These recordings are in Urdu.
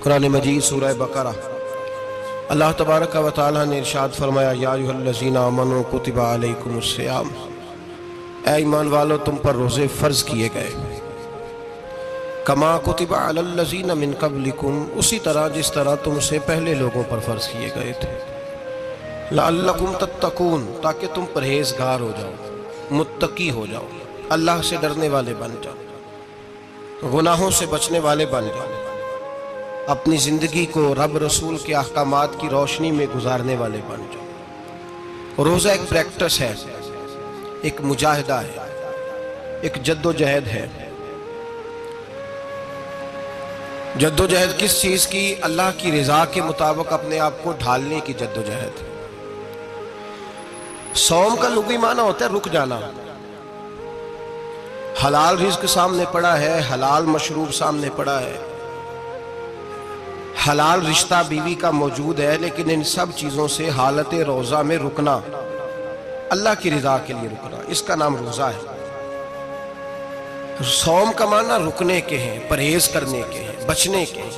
قرآن مجید سورہ بقرہ اللہ تبارک و تعالی نے ارشاد فرمایا یا ایھا الذین آمنوا کتب علیکم الصیام، اے ایمان والو تم پر روزے فرض کیے گئے، کما کتب علی الذین من قبلکم، اسی طرح جس طرح تم سے پہلے لوگوں پر فرض کیے گئے تھے، لعلکم تتقون، تاکہ تم پرہیزگار ہو جاؤ، متقی ہو جاؤ، اللہ سے ڈرنے والے بن جاؤ، گناہوں سے بچنے والے بن جاؤ، اپنی زندگی کو رب رسول کے احکامات کی روشنی میں گزارنے والے بن جاؤ۔ روزہ ایک پریکٹس ہے، ایک مجاہدہ ہے، ایک جد و جہد ہے۔ جد و جہد کس چیز کی؟ اللہ کی رضا کے مطابق اپنے آپ کو ڈھالنے کی جد و جہد۔ صوم کا لغوی معنی ہوتا ہے رک جانا۔ حلال رزق سامنے پڑا ہے، حلال مشروب سامنے پڑا ہے، حلال رشتہ بیوی کا موجود ہے، لیکن ان سب چیزوں سے حالت روزہ میں رکنا، اللہ کی رضا کے لیے رکنا، اس کا نام روزہ ہے۔ صوم کا معنی رکنے کے ہیں، پرہیز کرنے کے ہیں، بچنے کے ہیں۔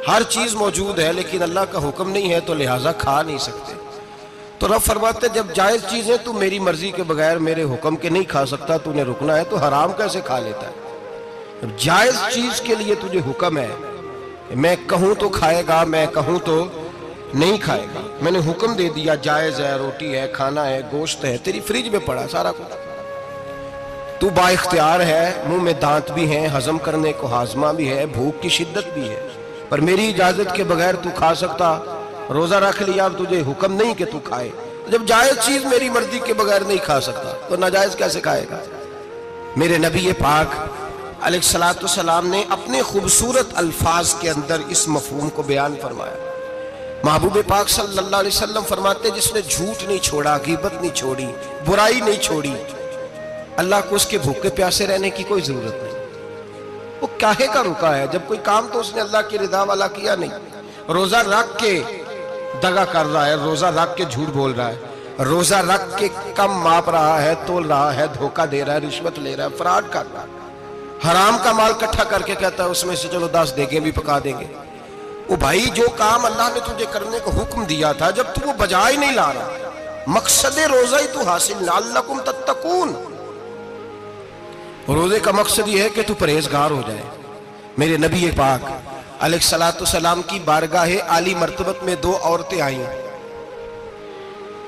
ہر چیز موجود ہے لیکن اللہ کا حکم نہیں ہے تو لہٰذا کھا نہیں سکتے۔ تو رب فرماتے جب جائز چیزیں تو میری مرضی کے بغیر میرے حکم کے نہیں کھا سکتا، تو نے رکنا ہے تو حرام کیسے کھا لیتا ہے؟ جائز چیز کے لیے تجھے حکم ہے، میں کہوں تو کھائے گا، میں کہوں تو نہیں کھائے گا۔ میں نے حکم دے دیا، جائز ہے، روٹی ہے، کھانا ہے، گوشت ہے، تیری فریج میں پڑا سارا کچھ، تو با اختیار ہے، منہ میں دانت بھی ہیں، ہضم کرنے کو ہاضمہ بھی ہے، بھوک کی شدت بھی ہے، پر میری اجازت کے بغیر تو کھا سکتا؟ روزہ رکھ لیا، اب تجھے حکم نہیں کہ تو کھائے۔ جب جائز چیز میری مرضی کے بغیر نہیں کھا سکتا تو ناجائز کیسے کھائے گا؟ میرے نبی پاک علیہ السلام نے اپنے خوبصورت الفاظ کے اندر اس مفہوم کو بیان فرمایا۔ محبوب پاک صلی اللہ علیہ وسلم فرماتے جس نے جھوٹ نہیں چھوڑا، غیبت نہیں چھوڑی، برائی نہیں چھوڑی، اللہ کو اس کے بھوکے پیاسے رہنے کی کوئی ضرورت نہیں۔ وہ کاہے کا رکا ہے؟ جب کوئی کام تو اس نے اللہ کی رضا والا کیا نہیں۔ روزہ رکھ کے دغا کر رہا ہے، روزہ رکھ کے جھوٹ بول رہا ہے، روزہ رکھ کے کم ماپ رہا ہے، تول رہا ہے، دھوکہ دے رہا ہے، رشوت لے رہا ہے، فراڈ کر رہا ہے، حرام کا مال کٹھا کر کے کہتا ہے اس میں سے چلو 10 دیگیں بھی پکا دیں گے۔ وہ بھائی جو کام اللہ نے تجھے کرنے کو حکم دیا تھا، جب تو وہ بجا ہی نہیں لا رہا، مقصد روزہ ہی تو حاصل، لعلکم تتقون۔ روزے کا مقصد یہ ہے کہ تو پرہیزگار ہو جائے۔ میرے نبی پاک علیہ السلام کی بارگاہ عالی مرتبت میں 2 عورتیں آئیں،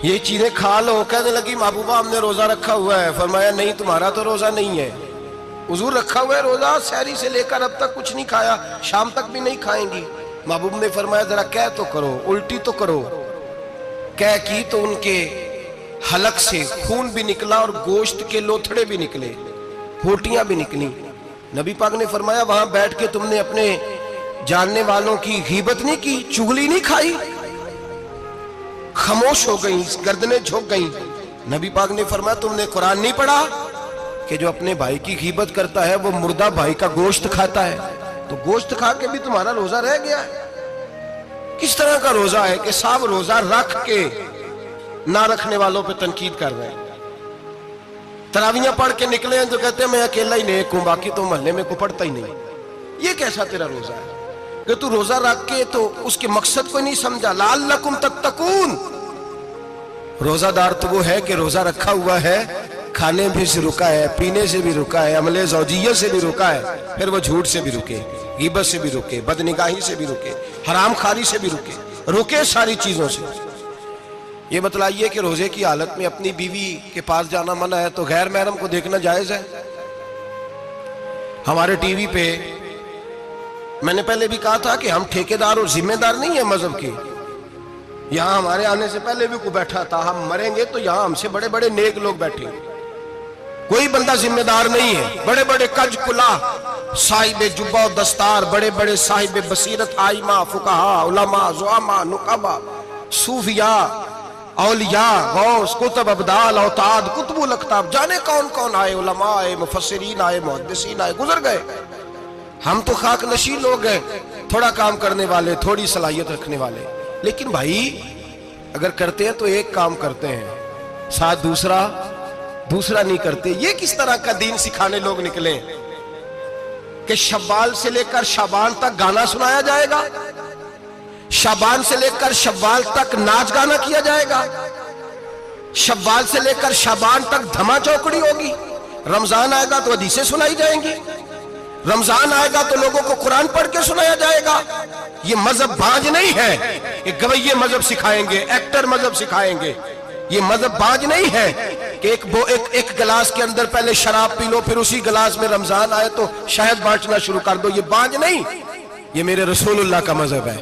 یہ چیزیں کھا لو، کہنے لگی محبوبہ ہم نے روزہ رکھا ہوا ہے۔ فرمایا نہیں، تمہارا تو روزہ نہیں ہے، حضور رکھا ہوا ہے روزہ، سحری سے لے کر اب تک کچھ نہیں کھایا، شام تک بھی نہیں کھائیں گی۔ محبوب نے فرمایا ذرا کہہ تو کرو، الٹی تو کرو۔ کہہ کی تو ان کے حلق سے خون بھی نکلا اور گوشت کے لوتھڑے بھی نکلے، پھوٹیاں بھی نکلی۔ نبی پاک نے فرمایا وہاں بیٹھ کے تم نے اپنے جاننے والوں کی غیبت نہیں کی، چغلی نہیں کھائی؟ خاموش ہو گئیں، گردنیں جھک گئیں۔ نبی پاک نے فرمایا تم نے قرآن نہیں پڑھا کہ جو اپنے بھائی کی غیبت کرتا ہے وہ مردہ بھائی کا گوشت کھاتا ہے؟ تو گوشت کھا کے بھی تمہارا روزہ رہ گیا ہے۔ کس طرح کا روزہ ہے کہ صاحب روزہ رکھ کے نہ رکھنے والوں پہ تنقید کر رہے ہیں؟ تراویحاں پڑھ کے نکلے ہیں تو کہتے ہیں میں اکیلا ہی نیک ہوں، باقی تو محلے میں کوئی پڑھتا ہی نہیں۔ یہ کیسا تیرا روزہ ہے کہ تو روزہ رکھ کے تو اس کے مقصد کو نہیں سمجھا؟ لعلکم تتقون۔ روزہ دار تو وہ ہے کہ روزہ رکھا ہوا ہے، کھانے بھی سے رکا ہے، پینے سے بھی رکا ہے، عمل زوجیہ سے بھی رکا ہے، پھر وہ جھوٹ سے بھی رکے، غیبت سے بھی رکے، بدنگاہی سے بھی رکے، حرام خواری سے بھی رکے ساری چیزوں سے۔ یہ بتلائیے کہ روزے کی حالت میں اپنی بیوی کے پاس جانا منع ہے تو غیر محرم کو دیکھنا جائز ہے؟ ہمارے ٹی وی پہ میں نے پہلے بھی کہا تھا کہ ہم ٹھیکیدار اور ذمہ دار نہیں ہیں مذہب کے۔ یہاں ہمارے آنے سے پہلے بھی کوئی بیٹھا تھا، ہم مریں گے تو یہاں ہم سے بڑے بڑے نیک لوگ بیٹھے ہیں، کوئی بندہ ذمہ دار نہیں ہے۔ بڑے بڑے کج کلا صاحب جبہ و دستار، بڑے بڑے صاحب بصیرت، آئمہ، فقہاء، علماء، زعماء، نقباء، صوفیاء، اولیاء، غوث، کتب، ابدال، اوتاد، کتب الاقطاب، جانے کون کون آئے، علماء آئے، مفسرین آئے، محدثین آئے، گزر گئے۔ ہم تو خاک نشین لوگ ہیں، تھوڑا کام کرنے والے، تھوڑی صلاحیت رکھنے والے۔ لیکن بھائی اگر کرتے ہیں تو ایک کام کرتے ہیں، ساتھ دوسرا نہیں کرتے۔ یہ کس طرح کا دین سکھانے لوگ نکلے؟ کہ شوال سے لے کر شعبان تک گانا سنایا جائے گا، شعبان سے لے کر شوال تک ناچ گانا کیا جائے گا، شوال سے لے کر شعبان تک دھما چوکڑی ہوگی، رمضان آئے گا تو حدیثیں سنائی جائیں گی، رمضان آئے گا تو لوگوں کو قرآن پڑھ کے سنایا جائے گا۔ یہ مذہب باج نہیں ہے کہ گویے مذہب سکھائیں گے، ایکٹر مذہب سکھائیں گے، یہ مذہب باج نہیں ہے کہ ایک گلاس کے اندر پہلے شراب پی لو پھر اسی گلاس میں رمضان آئے تو شہد بانٹنا شروع کر دو، یہ باج نہیں، یہ میرے رسول اللہ کا مذہب ہے۔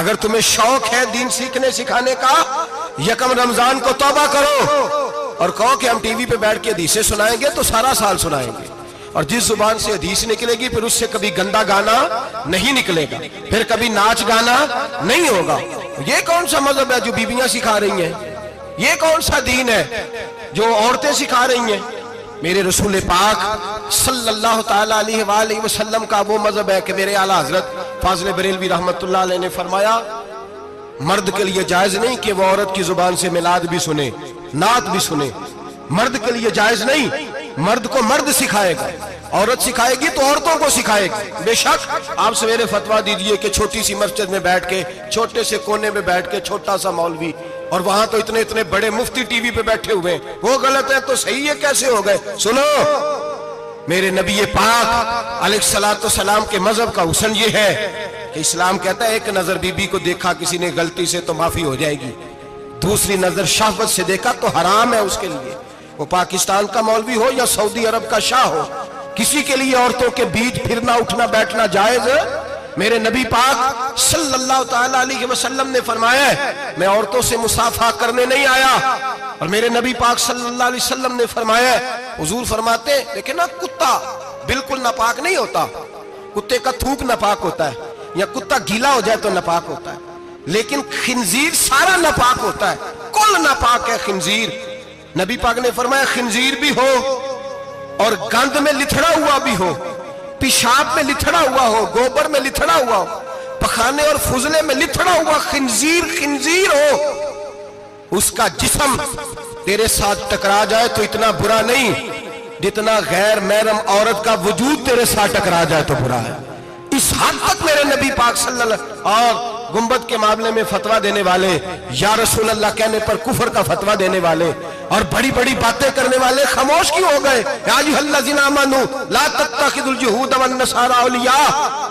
اگر تمہیں شوق ہے دین سیکھنے سکھانے کا، یکم رمضان کو توبہ کرو اور کہو کہ ہم ٹی وی پہ بیٹھ کے حدیثیں سنائیں گے تو سارا سال سنائیں گے، اور جس زبان سے حدیث نکلے گی پھر اس سے کبھی گندا گانا نہیں نکلے گا، پھر کبھی ناچ گانا نہیں ہوگا۔ یہ کون سا مذہب ہے جو بیویاں سکھا رہی ہیں؟ یہ کون سا دین ہے جو عورتیں سکھا رہی ہیں؟ میرے رسول پاک صلی اللہ تعالیٰ علیہ وآلہ وسلم کا وہ مذہب ہے کہ میرے اعلیٰ حضرت فاضل بریلوی رحمت اللہ علیہ نے فرمایا مرد کے لیے جائز نہیں کہ وہ عورت کی زبان سے میلاد بھی سنے، نعت بھی سنے، مرد کے لیے جائز نہیں، مرد کو مرد سکھائے گا، عورت سکھائے گی تو عورتوں کو سکھائے گی۔ بے شک آپ سویرے فتویٰ دیجئے کہ چھوٹی سی مسجد میں بیٹھ کے، چھوٹے سے کونے میں بیٹھ کے چھوٹا سا مولوی، اور وہاں تو اتنے بڑے مفتی ٹی وی پہ بیٹھے ہوئے ہیں، وہ غلط ہے تو صحیح ہے کیسے ہو گئے؟ سنو، میرے نبی پاک علیہ السلام کے مذہب کا حسن یہ ہے کہ اسلام کہتا ہے ایک نظر بی بی کو دیکھا کسی نے غلطی سے تو معافی ہو جائے گی، دوسری نظر شہوت سے دیکھا تو حرام ہے اس کے لیے، وہ پاکستان کا مولوی ہو یا سعودی عرب کا شاہ ہو، کسی کے لیے عورتوں کے بیچ پھرنا اٹھنا بیٹھنا جائز ہے؟ میرے نبی پاک صلی اللہ تعالیٰ علیہ وسلم نے فرمایا ہے میں عورتوں سے مصافحہ کرنے نہیں آیا، اور میرے نبی پاک صلی اللہ علیہ وسلم نے فرمایا ہے، حضور فرماتے ہیں لیکن نا کتا بالکل ناپاک نہیں ہوتا، کتے کا تھوک ناپاک ہوتا ہے یا کتا گیلا ہو جائے تو ناپاک ہوتا ہے، لیکن خنزیر سارا ناپاک ہوتا ہے، کل ناپاک ہے خنزیر۔ نبی پاک نے فرمایا خنزیر بھی ہو اور گند میں لتھڑا ہوا بھی ہو، پیشاب میں لتھڑا ہوا ہو، گوبر میں لتھڑا ہوا ہو، پخانے اور فضلے میں لتھڑا ہوا خنزیر ہو، اس کا جسم تیرے ساتھ ٹکرا جائے تو اتنا برا نہیں جتنا غیر محرم عورت کا وجود تیرے ساتھ ٹکرا جائے تو برا ہے۔ اس حد تک میرے نبی پاک صلی اللہ علیہ وسلم، اور گنبد کے معاملے میں فتویٰ دینے والے، یا رسول اللہ کہنے پر کفر کا فتویٰ دینے والے اور بڑی بڑی باتیں کرنے والے خاموش کیوں ہو گئے؟ یا ایھا الذین آمنوا لا تتخذوا اليہود والنصارى اولیاء،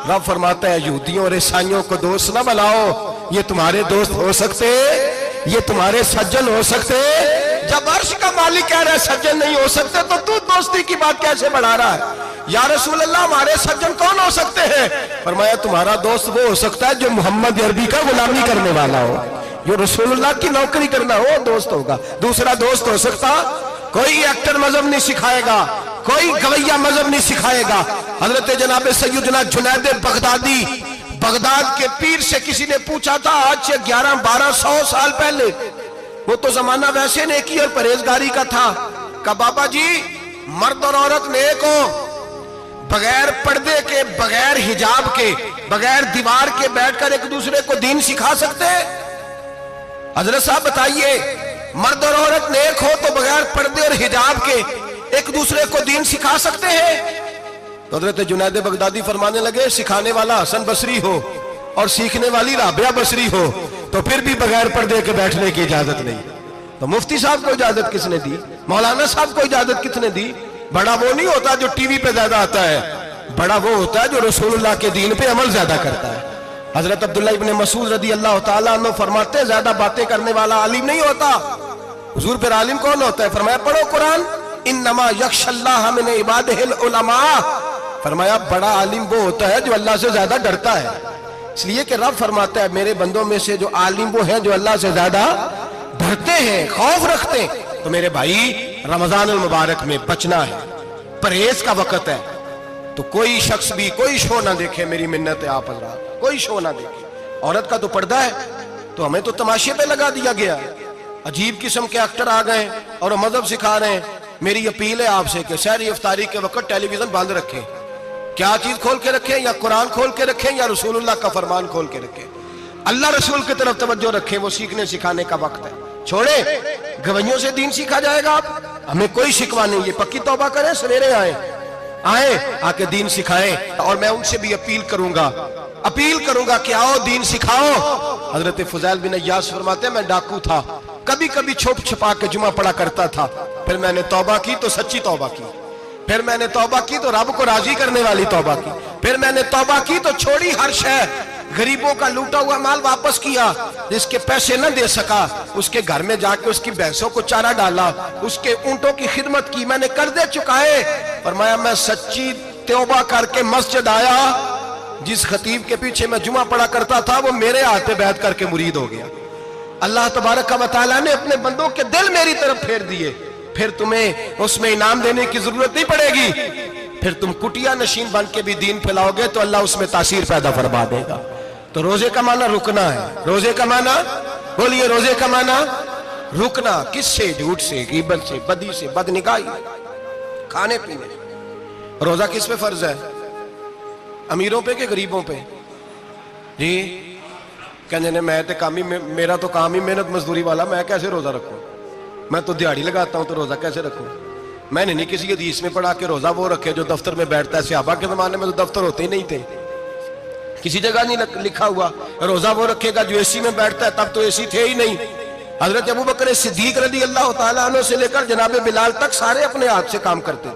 رب فرماتا ہے یہودیوں اور عیسائیوں کو دوست نہ بناؤ، یہ تمہارے دوست ہو سکتے، یہ تمہارے سجن ہو سکتے؟ جب عرش کا مالک کہہ رہا ہے سجن نہیں ہو سکتے تو دوستی کی بات کیسے بڑھا رہا ہے؟ یا رسول اللہ ہمارے سجن کون ہو سکتے ہیں؟ فرمایا تمہارا دوست وہ ہو سکتا ہے جو محمد عربی کا غلامی کرنے والا ہو، جو رسول اللہ کی نوکری کرنا ہو دوست ہوگا، دوسرا دوست ہو سکتا؟ کوئی ایکٹر مذہب نہیں سکھائے گا، کوئی گویہ مذہب نہیں سکھائے گا۔ حضرت جناب سیدنا جنید بغدادی، بغداد کے پیر سے کسی نے پوچھا تھا آج سے 1100-1200 سال پہلے، وہ تو زمانہ ویسے نیکی اور پرہیزگاری کا تھا، کہا بابا جی مرد اور عورت نیک ہو، بغیر پردے کے، بغیر حجاب کے، بغیر دیوار کے بیٹھ کر ایک دوسرے کو دین سکھا سکتے ہیں؟ حضرت صاحب بتائیے مرد اور عورت نیک ہو تو بغیر پردے اور حجاب کے ایک دوسرے کو دین سکھا سکتے ہیں؟ تو حضرت جنید بغدادی فرمانے لگے سکھانے والا حسن بصری ہو اور سیکھنے والی رابعہ بصری ہو تو پھر بھی بغیر پردے کے بیٹھنے کی اجازت نہیں۔ تو مفتی صاحب کو اجازت کس نے دی؟ مولانا صاحب کو اجازت کس نے دی؟ بڑا وہ نہیں ہوتا جو ٹی وی پہ زیادہ آتا ہے، بڑا وہ ہوتا ہے جو رسول اللہ کے دین پہ عمل زیادہ کرتا ہے۔ حضرت عبداللہ ابن مسعود رضی اللہ تعالیٰ عنہ فرماتے ہیں زیادہ باتیں کرنے والا عالم نہیں ہوتا۔ حضور پھر عالم کون ہوتا ہے؟ فرمایا پڑھو قرآن، انما یخشی اللہ من عبادہ العلماء، فرمایا بڑا عالم وہ ہوتا ہے جو اللہ سے زیادہ ڈرتا ہے، اس لیے کہ رب فرماتا ہے میرے بندوں میں سے جو عالم وہ ہیں جو اللہ سے زیادہ ڈرتے ہیں، خوف رکھتے ہیں۔ تو میرے بھائی رمضان المبارک میں بچنا ہے، پرہیز کا وقت ہے، تو کوئی شخص بھی کوئی شو نہ دیکھے، میری منت ہے آپ حضرات، کوئی شو نہ دیکھے۔ عورت کا تو پردہ ہے تو ہمیں تو تماشے پہ لگا دیا گیا، عجیب قسم کے ایکٹر آ گئے اور مذہب سکھا رہے ہیں۔ میری اپیل ہے آپ سے کہ سحری افطاری کے وقت ٹیلی ویژن بند رکھیں، کیا چیز کھول کے رکھیں؟ یا قرآن کھول کے رکھیں یا رسول اللہ کا فرمان کھول کے رکھیں، اللہ رسول کی طرف توجہ رکھیں، وہ سیکھنے سکھانے کا وقت ہے۔ چھوڑیں گویوں سے دین سیکھا جائے گا، آپ ہمیں کوئی شکوہ نہیں، یہ پکی توبہ کریں، سویرے آئیں، آئے آکے دین سکھائیں، اور میں ان سے بھی اپیل کروں گا کہ آؤ دین سکھاؤ۔ حضرت فضیل بن عیاض فرماتے ہیں میں ڈاکو تھا، کبھی کبھی چھپ چھپا کے جمعہ پڑھا کرتا تھا، پھر میں نے توبہ کی تو سچی توبہ کی، پھر میں نے توبہ کی تو رب کو راضی کرنے والی توبہ کی، پھر میں نے توبہ کی تو چھوڑی ہر شے، غریبوں کا لوٹا ہوا مال واپس کیا، جس کے پیسے نہ دے سکا اس کے گھر میں جا کے اس کی بھینسوں کو چارہ ڈالا، اس کے اونٹوں کی خدمت کی، میں نے قرضے چکائے۔ فرمایا میں سچی توبہ کر کے مسجد آیا، جس خطیب کے پیچھے میں جمعہ پڑھا کرتا تھا وہ میرے ہاتھ پہ بیعت کر کے مرید ہو گیا۔ اللہ تبارک و تعالیٰ نے اپنے بندوں کے دل میری طرف پھیر دیے، پھر تمہیں اس میں انعام دینے کی ضرورت نہیں پڑے گی، پھر تم کٹیا نشین بن کے بھی دین پھیلاؤ گے تو اللہ اس میں تاثیر پیدا فرما دے گا۔ تو روزے کا معنی رکنا ہے، روزے کا معنی بولیے، روزے کا معنی رکنا، کس سے؟ جھوٹ سے، غیبت سے، بدی سے، بدنگاہی، کھانے پینے۔ روزہ کس پہ فرض ہے؟ امیروں پہ کہ غریبوں پہ؟ جی کہنے میں تے کام ہی، میرا تو کام ہی محنت مزدوری والا، میں کیسے روزہ رکھوں؟ میں تو دیہڑی لگاتا ہوں تو روزہ کیسے رکھوں؟ میں نے نہیں کسی حدیث میں پڑھا کہ روزہ وہ رکھے جو دفتر میں بیٹھتا ہے۔ صحابہ کے زمانے میں تو دفتر ہوتے ہی نہیں تھے، کسی جگہ نہیں لکھا ہوا روزہ وہ رکھے گا جو اے سی میں بیٹھتا ہے، تب تو اے سی تھے ہی نہیں۔ حضرت ابوبکر صدیق رضی اللہ تعالیٰ عنہ سے لے کر جناب بلال تک سارے اپنے ہاتھ سے کام کرتے،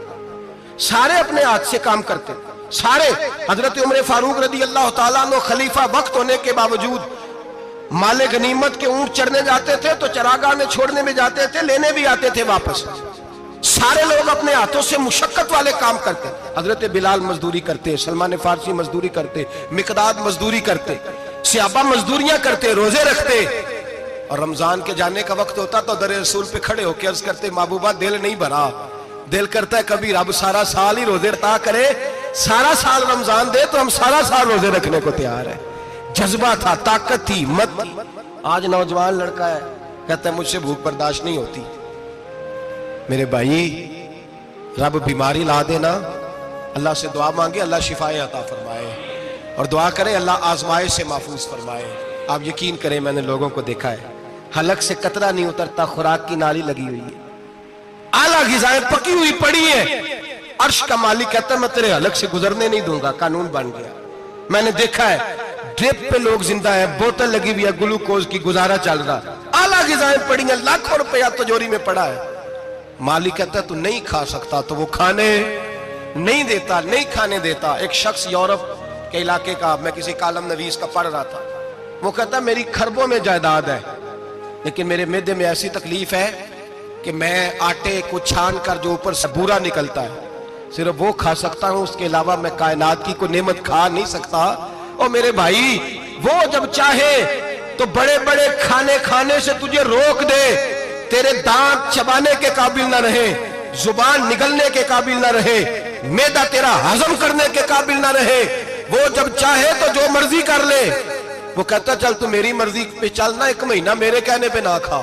سارے اپنے ہاتھ سے کام کرتے، سارے۔ حضرت عمر فاروق رضی اللہ تعالیٰ عنہ خلیفہ وقت ہونے کے باوجود مال غنیمت کے اونٹ چرنے جاتے تھے تو چراگاہ میں چھوڑنے میں جاتے تھے، لینے بھی آتے تھے واپس۔ سارے لوگ اپنے ہاتھوں سے مشقت والے کام کرتے، حضرت بلال مزدوری کرتے، سلمان فارسی مزدوری کرتے، مقداد مزدوری کرتے، صحابہ مزدوریاں کرتے، روزے رکھتے، اور رمضان کے جانے کا وقت ہوتا تو در رسول پہ کھڑے ہو کے عرض کرتے محبوبہ دل نہیں بھرا، دل کرتا ہے کبھی رب سارا سال ہی روزے عطا کرے، سارا سال رمضان دے تو ہم سارا سال روزے رکھنے کو تیار ہیں۔ جذبہ تھا، طاقت تھی، ہمت تھی۔ آج نوجوان لڑکا ہے کہتا ہے مجھ سے بھوک برداشت نہیں ہوتی۔ میرے بھائی رب بیماری لا دینا، اللہ سے دعا مانگے اللہ شفائے عطا فرمائے، اور دعا کرے اللہ آزمائش سے محفوظ فرمائے۔ آپ یقین کریں میں نے لوگوں کو دیکھا ہے حلق سے قطرہ نہیں اترتا، خوراک کی نالی لگی ہوئی ہے، اعلیٰ غذائیں پکی ہوئی پڑی ہیں، عرش کا مالک کہتا ہے میں تیرے حلق سے گزرنے نہیں دوں گا، قانون بن گیا۔ میں نے دیکھا ہے ڈرپ پہ لوگ زندہ ہے، بوتل لگی ہوئی ہے، گلوکوز کی، گزارا چل رہا، اعلیٰ غذائیں پڑی ہیں، لاکھوں روپیہ تجوری میں پڑا ہے۔ مالک کہتا ہے تو نہیں کھا سکتا تو وہ کھانے نہیں دیتا، نہیں کھانے دیتا۔ ایک شخص یورپ کے علاقے کا، میں کسی کالم نویس کا پڑھ رہا تھا، وہ کہتا ہے میری خربوں میں جائیداد ہے لیکن میرے معدے میں ایسی تکلیف ہے کہ میں آٹے کو چھان کر جو اوپر سے بورا نکلتا ہے صرف وہ کھا سکتا ہوں، اس کے علاوہ میں کائنات کی کوئی نعمت کھا نہیں سکتا۔ اور میرے بھائی وہ جب چاہے تو بڑے بڑے کھانے کھانے سے تجھے روک دے، تیرے دانت چبانے کے قابل نہ رہے، زبان نگلنے کے قابل نہ رہے، معدہ تیرا ہضم کرنے کے قابل نہ رہے، وہ جب چاہے تو جو مرضی کر لے۔ وہ کہتا چل تو میری مرضی پہ چلنا، ایک مہینہ میرے کہنے پہ نہ کھا،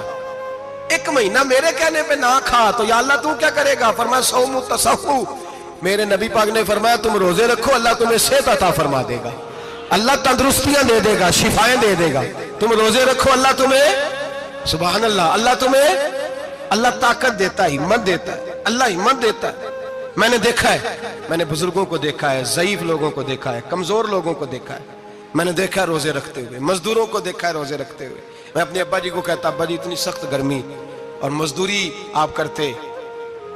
ایک مہینہ میرے کہنے پہ نہ کھا تو یا اللہ تو کیا کرے گا؟ فرمایا صوم تصحو، میرے نبی پاک نے فرمایا تم روزے رکھو اللہ تمہیں صحت عطا فرما دے گا، اللہ تندرستیاں دے دے گا، شفائیں دے دے گا۔ تم روزے رکھو اللہ تمہیں، سبحان اللہ، اللہ تمہیں، اللہ طاقت دیتا ہے، ہمت دیتا ہے، اللہ ہمت دیتا ہے۔ میں نے دیکھا ہے، میں نے بزرگوں کو دیکھا ہے، ضعیف لوگوں کو دیکھا ہے، کمزور لوگوں کو دیکھا ہے، میں نے دیکھا ہے روزے رکھتے ہوئے، مزدوروں کو دیکھا ہے روزے رکھتے ہوئے۔ میں اپنے ابا جی کو کہتا ابا جی اتنی سخت گرمی اور مزدوری آپ کرتے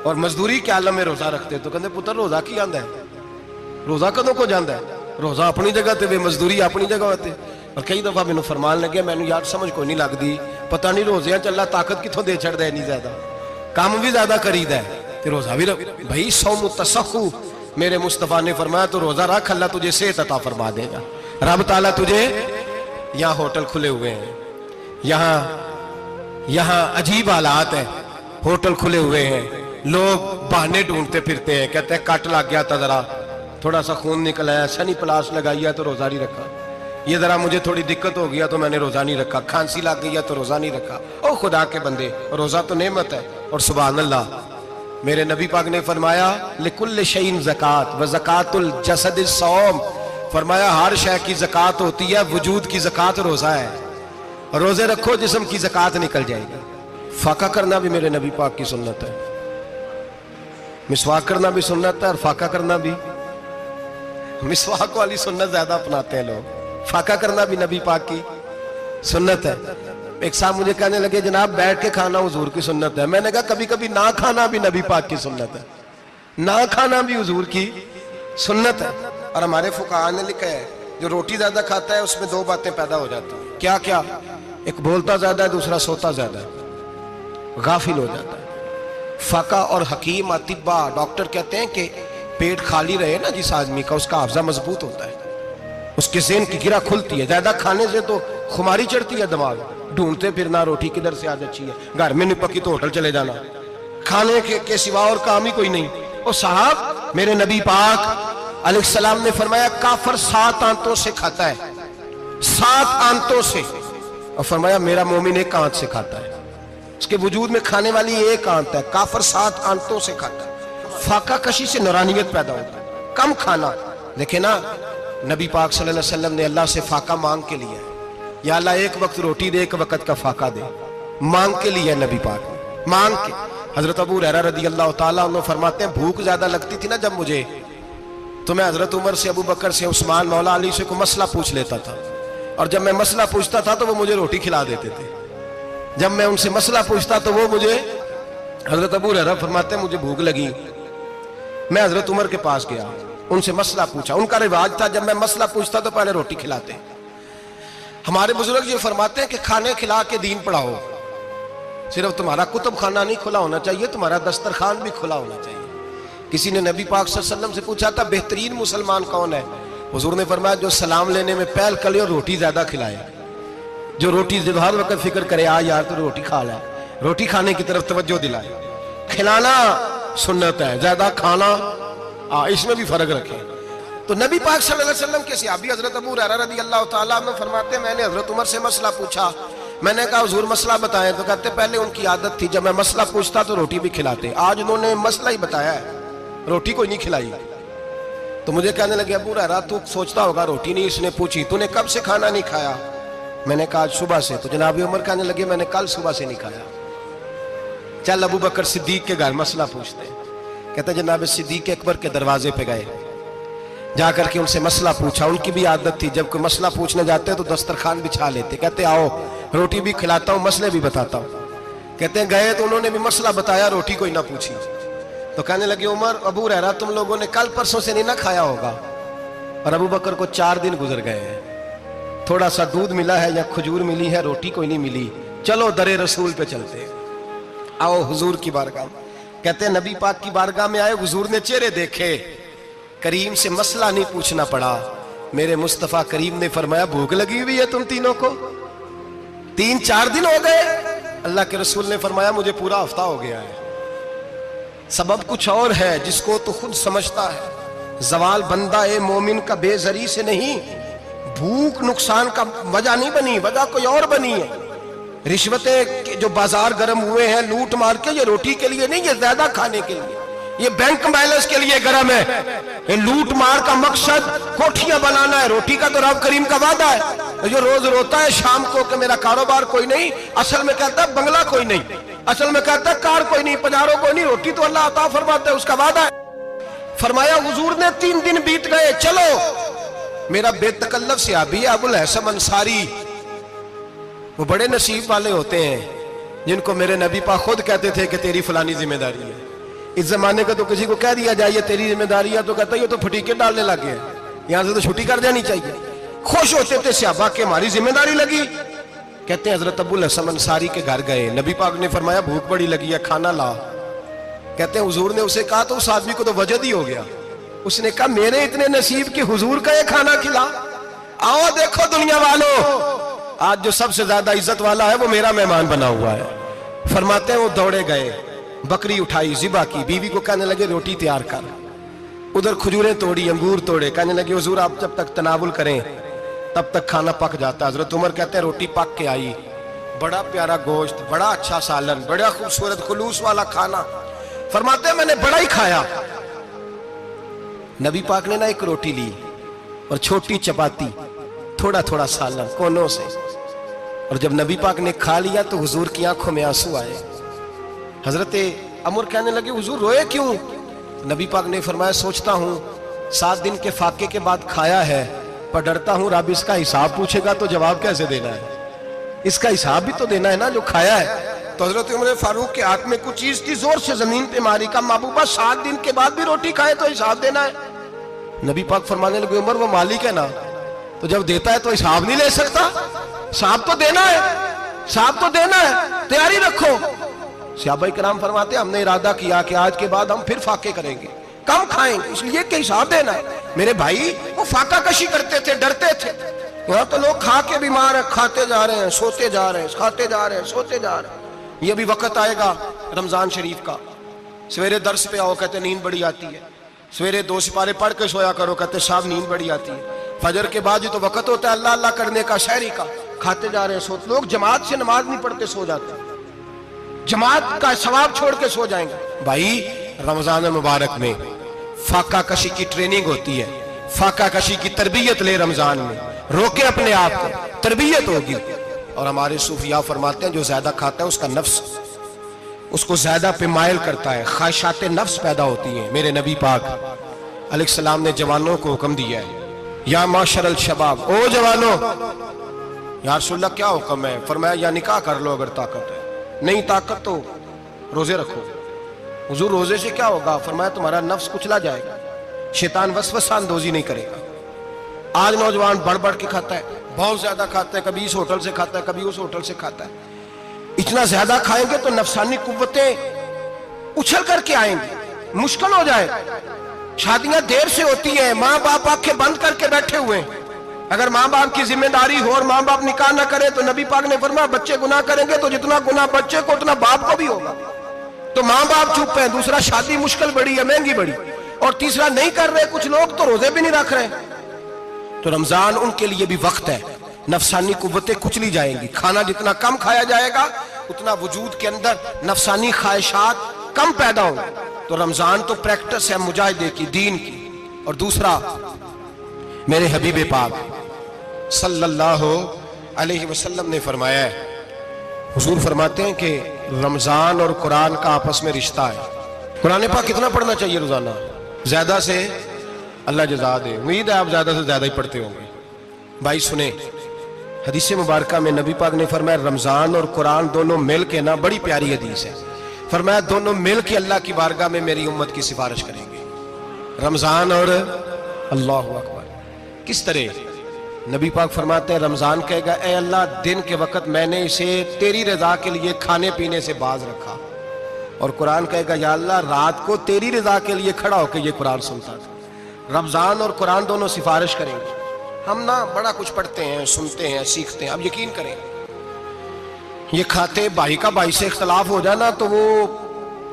اور مزدوری کے عالم میں روزہ رکھتے تو کہتے پتر روزہ کی آندا ہے، روزہ کدوں کو جاندا ہے، روزہ اپنی جگہ تے مزدوری اپنی جگہ ہوتے۔ اور کئی دفعہ میں نے فرمان لگے میں نے یار سمجھ کوئی نہیں لگ دی، پتہ نہیں روزے چ اللہ طاقت کتوں دے چھڑ دے نہیں زیادہ، کام بھی زیادہ کریدا ہے تے روزہ بھی بھائی صوم تصحو، میرے مصطفیٰ نے فرمایا تو روزہ رکھ اللہ تجھے صحت عطا فرما دے گا۔ رب تعالیٰ تجھے، یہاں ہوٹل کھلے ہوئے ہیں، یہاں عجیب حالات ہیں، ہوٹل کھلے ہوئے ہیں، لوگ بہانے ڈھونڈتے پھرتے ہیں، کہتے ہیں کٹ لگ گیا تھا ذرا، تھوڑا سا خون نکل آیا، سنی پلاس لگائی ہے تو روزہ نہیں رکھا، یہ ذرا مجھے تھوڑی دقت ہو گیا تو میں نے روزہ نہیں رکھا، کھانسی لگ گئی ہے تو روزہ نہیں رکھا۔ او خدا کے بندے، روزہ تو نعمت ہے۔ اور سبحان اللہ، میرے نبی پاک نے فرمایا لکل شیء زکات و زکات الجسد الصوم، فرمایا ہر شے کی زکات ہوتی ہے، وجود کی زکات روزہ ہے، روزے رکھو جسم کی زکات نکل جائے گی۔ فاقہ کرنا بھی میرے نبی پاک کی سنت ہے۔ مسواک کرنا بھی سنت ہے اور فاقہ کرنا بھی. مسواک والی سنت زیادہ اپناتے ہیں لوگ, فاقہ کرنا بھی نبی پاک کی سنت ہے. ایک صاحب مجھے کہنے لگے جناب بیٹھ کے کھانا حضور کی سنت ہے. میں نے کہا کبھی کبھی نہ کھانا بھی نبی پاک کی سنت ہے, نہ کھانا بھی حضور کی سنت ہے. اور ہمارے فقہاء نے لکھا ہے جو روٹی زیادہ کھاتا ہے اس میں دو باتیں پیدا ہو جاتی ہیں. کیا کیا؟ ایک بولتا زیادہ ہے, دوسرا سوتا زیادہ ہے, غافل ہو جاتا ہے. فقہ اور حکیم اطباء ڈاکٹر کہتے ہیں کہ پیٹ خالی رہے نا جس آدمی کا, اس کا حافظہ مضبوط ہوتا ہے, اس کے ذہن کی گرہ کھلتی ہے. زیادہ کھانے سے تو خماری چڑھتی ہے دماغ, ڈھونڈتے پھرنا روٹی کدھر سے آج اچھی ہے, گھر میں نہیں پکی تو ہوٹل چلے جانا, کھانے کے سوا اور کام ہی کوئی نہیں. اور صاحب میرے نبی پاک علیہ السلام نے فرمایا کافر 7 آنتوں سے کھاتا ہے, 7 آنتوں سے, اور فرمایا میرا مومن 1 آنت سے کھاتا ہے. اس کے وجود میں کھانے والی 1 آنت ہے, کافر 7 آنتوں سے کھاتا ہے. فاقہ کشی سے نورانیت پیدا ہوتا ہے, کم کھانا. دیکھیں نا نبی پاک صلی اللہ علیہ وسلم نے اللہ سے فاقہ مانگ کے لیا ہے, یا اللہ 1 وقت روٹی دے 1 وقت کا فاقہ دے, مانگ کے لیا نبی پاک, مانگ کے. حضرت ابو ہریرہ رضی اللہ تعالیٰ عنہ فرماتے ہیں بھوک زیادہ لگتی تھی نا جب مجھے, تو میں حضرت عمر سے, ابو بکر سے, عثمان, مولا علی سے کوئی مسئلہ پوچھ لیتا تھا, اور جب میں مسئلہ پوچھتا تھا تو وہ مجھے روٹی کھلا دیتے تھے. جب میں ان سے مسئلہ پوچھتا تو وہ مجھے, حضرت ابو ہریرہ فرماتے ہیں مجھے بھوک لگی, میں حضرت عمر کے پاس گیا, ان سے مسئلہ پوچھا. ان کا رواج تھا جب میں مسئلہ پوچھتا تو پہلے روٹی کھلاتے. ہمارے بزرگ یہ فرماتے ہیں کہ کھانے کھلا کے دین پڑھاؤ. صرف تمہارا کتب خانہ نہیں کھلا ہونا چاہیے, تمہارا دسترخوان بھی کھلا ہونا چاہیے. کسی نے نبی پاک صلی اللہ علیہ وسلم سے پوچھا تھا بہترین مسلمان کون ہے؟ حضور نے فرمایا جو سلام لینے میں پہل کرے اور روٹی زیادہ کھلائے, جو روٹی ہر وقت فکر کرے آ یار تو روٹی کھا لے, روٹی کھانے کی طرف توجہ دلائے. کھلانا سنت ہے, زیادہ کھانا اس میں بھی فرق رکھیں. تو نبی پاک صلی اللہ علیہ وسلم کے صحابی حضرت ابو ہریرہ رضی اللہ تعالیٰ عنہ فرماتے ہیں میں نے حضرت عمر سے مسئلہ پوچھا, میں نے کہا حضور مسئلہ بتائیں, تو کہتے پہلے ان کی عادت تھی جب میں مسئلہ پوچھتا تو روٹی بھی کھلاتے, آج انہوں نے مسئلہ ہی بتایا ہے, روٹی کوئی نہیں کھلائی. تو مجھے کہنے لگے ابو ہریرہ تو سوچتا ہوگا روٹی نہیں اس نے پوچھی, تو نے کب سے کھانا نہیں کھایا؟ میں نے کہا آج صبح سے. تو جناب عمر کہنے لگے میں نے کل صبح سے نہیں کھایا. چل ابو بکر صدیق کے گھر مسئلہ پوچھتے ہیں. کہتے جناب صدیق اکبر کے دروازے پہ گئے, جا کر کے ان سے مسئلہ پوچھا. ان کی بھی عادت تھی جب کوئی مسئلہ پوچھنے جاتے تو دسترخوان بچھا لیتے, کہتے آؤ روٹی بھی کھلاتا ہوں مسئلے بھی بتاتا ہوں. کہتے ہیں گئے تو انہوں نے بھی مسئلہ بتایا, روٹی کوئی نہ پوچھی. تو کہنے لگے عمر ابو ہریرہ تم لوگوں نے کل پرسوں سے نہیں نہ کھایا ہوگا. اور ابو بکر کو 4 دن گزر گئے ہیں, تھوڑا سا دودھ ملا ہے یا کھجور ملی ہے, روٹی کوئی نہیں ملی. چلو در رسول پہ چلتے, آؤ حضور کی بارگاہ. کہتے ہیں نبی پاک کی بارگاہ میں آئے, حضور نے چہرے دیکھے, کریم سے مسئلہ نہیں پوچھنا پڑا. میرے مصطفیٰ کریم نے فرمایا بھوک لگی ہوئی ہے تم تینوں کو, 3-4 دن ہو گئے. اللہ کے رسول نے فرمایا مجھے پورا ہفتہ ہو گیا ہے. سبب کچھ اور ہے جس کو تو خود سمجھتا ہے. زوال بندہ مومن کا بے زری سے نہیں, بھوک نقصان کا وجہ نہیں بنی, وجہ کوئی اور بنی ہے. رشوتیں جو بازار گرم ہوئے ہیں لوٹ مار کے, یہ روٹی کے لیے نہیں, یہ زیادہ کھانے کے لیے, یہ بینک بیلنس کے لیے گرم ہے. یہ لوٹ مار کا مقصد کوٹھیاں بنانا ہے, روٹی کا تو رب کریم کا وعدہ ہے. جو روز روتا ہے شام کو کہ میرا کاروبار کوئی نہیں, اصل میں کہتا ہے بنگلہ کوئی نہیں, اصل میں کہتا ہے کار کوئی نہیں, پجاروں کوئی نہیں, روٹی تو اللہ عطا فرماتا ہے, اس کا وعدہ ہے. فرمایا حضور نے 3 دن بیت گئے, چلو. میرا بے تکلف صحابی ہے ابو الحسن انصاری, وہ بڑے نصیب والے ہوتے ہیں جن کو میرے نبی پاک خود کہتے تھے کہ تیری فلانی ذمہ داری ہے. اس زمانے کا تو کسی کو کہہ دیا جائے تیری ذمہ داری ہے تو کہتا ہے یہ تو پھٹیکے ڈالنے لگے ہیں, یہاں سے تو چھٹی کر دینی چاہیے. خوش ہوتے تھے صحابہ کہ ہماری ذمہ داری لگی. کہتے ہیں حضرت ابو الحسن انصاری کے گھر گئے, نبی پاک نے فرمایا بھوک بڑی لگی ہے کھانا لا. کہتے ہیں حضور نے اسے کہا تو اس آدمی کو تو وجد ہی ہو گیا. اس نے کہا میرے اتنے نصیب کہ حضور کا یہ کھانا کھلا. آؤ دیکھو دنیا والوں, آج جو سب سے زیادہ عزت والا ہے وہ میرا مہمان بنا ہوا ہے. فرماتے ہیں وہ دوڑے گئے, بکری اٹھائی, ذبح کی, بیوی کو کہنے لگے روٹی تیار کر. ادھر کھجوریں توڑی, انگور توڑے, کہنے لگے حضور آپ جب تک تناول کریں تب تک کھانا پک جاتا. حضرت عمر کہتے ہیں روٹی پک کے آئی, بڑا پیارا گوشت, بڑا اچھا سالن, بڑا خوبصورت خلوص والا کھانا. فرماتے ہیں میں نے بڑا ہی کھایا. نبی پاک نے نا ایک روٹی لی اور چھوٹی چپاتی, تھوڑا تھوڑا سالن کونوں سے, اور جب نبی پاک نے کھا لیا تو حضور کی آنکھوں میں آنسو آئے. حضرت عمر کہنے لگے حضور روئے کیوں؟ نبی پاک نے فرمایا سوچتا ہوں 7 دن کے فاقے کے بعد کھایا ہے، پر ڈرتا ہوں رب اس کا حساب پوچھے گا تو جواب کیسے دینا ہے؟ اس کا حساب بھی تو دینا ہے نا جو کھایا ہے۔ تو حضرت عمر فاروق کے ہاتھ میں کچھ چیز تھی، زور سے زمین پہ ماری، کہا محبوبہ 7 دن کے بعد بھی روٹی کھائے تو حساب دینا ہے؟ نبی پاک فرمانے لگے عمر وہ مالک ہے نا، تو جب دیتا ہے تو حساب نہیں لے سکتا؟ حساب تو دینا ہے، حساب تو دینا ہے، تیاری رکھو۔ صحابہ کرام فرماتے ہیں ہم نے ارادہ کیا کہ آج کے بعد ہم پھر فاقے کریں گے، کم کھائیں گے، اس لیے کہ حساب دینا ہے۔ میرے بھائی وہ فاقہ کشی کرتے تھے، ڈرتے تھے۔ یہاں تو لوگ کھا کے بیمار ہیں، کھاتے جا رہے ہیں، سوتے جا رہے ہیں، کھاتے جا رہے ہیں، سوتے جا رہے ہیں۔ یہ بھی وقت آئے گا رمضان شریف کا، سویرے درس پہ آؤ کہتے نیند بڑی آتی ہے، سویرے 2 سپارے پڑھ کے سویا کرو کہتے صاحب نیند بڑی آتی ہے، فجر کے بعد ہی تو وقت ہوتا ہے اللہ اللہ کرنے کا، شہری کا، کھاتے جا رہے ہیں، سوتے۔ لوگ جماعت سے نماز نہیں پڑھتے سو جاتے، جماعت کا ثواب چھوڑ کے سو جائیں گے۔ بھائی رمضان مبارک میں فاقہ کشی کی ٹریننگ ہوتی ہے، فاقہ کشی کی تربیت لے، رمضان میں روکے اپنے آپ کو، تربیت ہوگی۔ اور ہمارے صوفیاء فرماتے ہیں جو زیادہ کھاتا ہے اس کا نفس اس کو زیادہ پہ مائل کرتا ہے، خواہشات نفس پیدا ہوتی ہیں۔ میرے نبی پاک علیہ السلام نے جوانوں کو حکم دیا ہے، یا معاشر الشباب، او جوانوں، یا رسول اللہ کیا حکم ہے؟ فرمایا یا نکاح کر لو اگر طاقت ہے، نہیں طاقت تو روزے رکھو۔ حضور روزے سے کیا ہوگا؟ فرمایا تمہارا نفس کچلا جائے گا، شیطان وسوسہ اندوزی نہیں کرے گا۔ آج نوجوان بڑھ بڑھ کے کھاتا ہے، بہت زیادہ کھاتا ہے، کبھی اس ہوٹل سے کھاتا ہے، کبھی اس ہوٹل سے کھاتا ہے۔ اتنا زیادہ کھائیں گے تو نفسانی قوتیں اچھل کر کے آئیں گی، مشکل ہو جائے۔ شادیاں دیر سے ہوتی ہیں، ماں باپ آنکھیں بند کر کے بیٹھے ہوئے ہیں۔ اگر ماں باپ کی ذمہ داری ہو اور ماں باپ نکاح نہ کرے تو نبی پاک نے فرمایا بچے گناہ کریں گے تو جتنا گناہ بچے کو اتنا باپ کو بھی ہوگا۔ تو ماں باپ چپ ہیں، دوسرا شادی مشکل بڑی ہے، مہنگی بڑی، اور تیسرا نہیں کر رہے کچھ لوگ تو روزے بھی نہیں رکھ رہے۔ تو رمضان ان کے لیے بھی وقت ہے، نفسانی قوتیں کچلی جائیں گی، کھانا جتنا کم کھایا جائے گا اتنا وجود کے اندر نفسانی خواہشات کم پیدا ہوں۔ تو رمضان تو پریکٹس ہے مجاہدے کی، دین کی۔ اور دوسرا میرے حبیب پاک صلی اللہ علیہ وسلم نے فرمایا ہے، حضور فرماتے ہیں کہ رمضان اور قرآن کا آپس میں رشتہ ہے۔ قرآن پاک کتنا پڑھنا چاہیے روزانہ؟ زیادہ سے اللہ جزا دے، امید ہے آپ زیادہ سے زیادہ ہی پڑھتے ہوں گے۔ بھائی سنیں، حدیث مبارکہ میں نبی پاک نے فرمایا رمضان اور قرآن دونوں مل کے نا، بڑی پیاری حدیث ہے، فرمایا دونوں مل کے اللہ کی بارگاہ میں میری امت کی سفارش کریں گے، رمضان اور اللہ اکبر۔ کس طرح؟ نبی پاک فرماتے ہیں رمضان کہے گا اے اللہ دن کے وقت میں نے اسے تیری رضا کے لیے کھانے پینے سے باز رکھا، اور قرآن کہے گا یا اللہ رات کو تیری رضا کے لیے کھڑا ہو کے یہ قرآن سنتا تھا۔ رمضان اور قرآن دونوں سفارش کریں گے۔ ہم نا بڑا کچھ پڑھتے ہیں، سنتے ہیں، سیکھتے ہیں، اب یقین کریں یہ کھاتے بھائی کا بھائی سے اختلاف ہو جانا تو وہ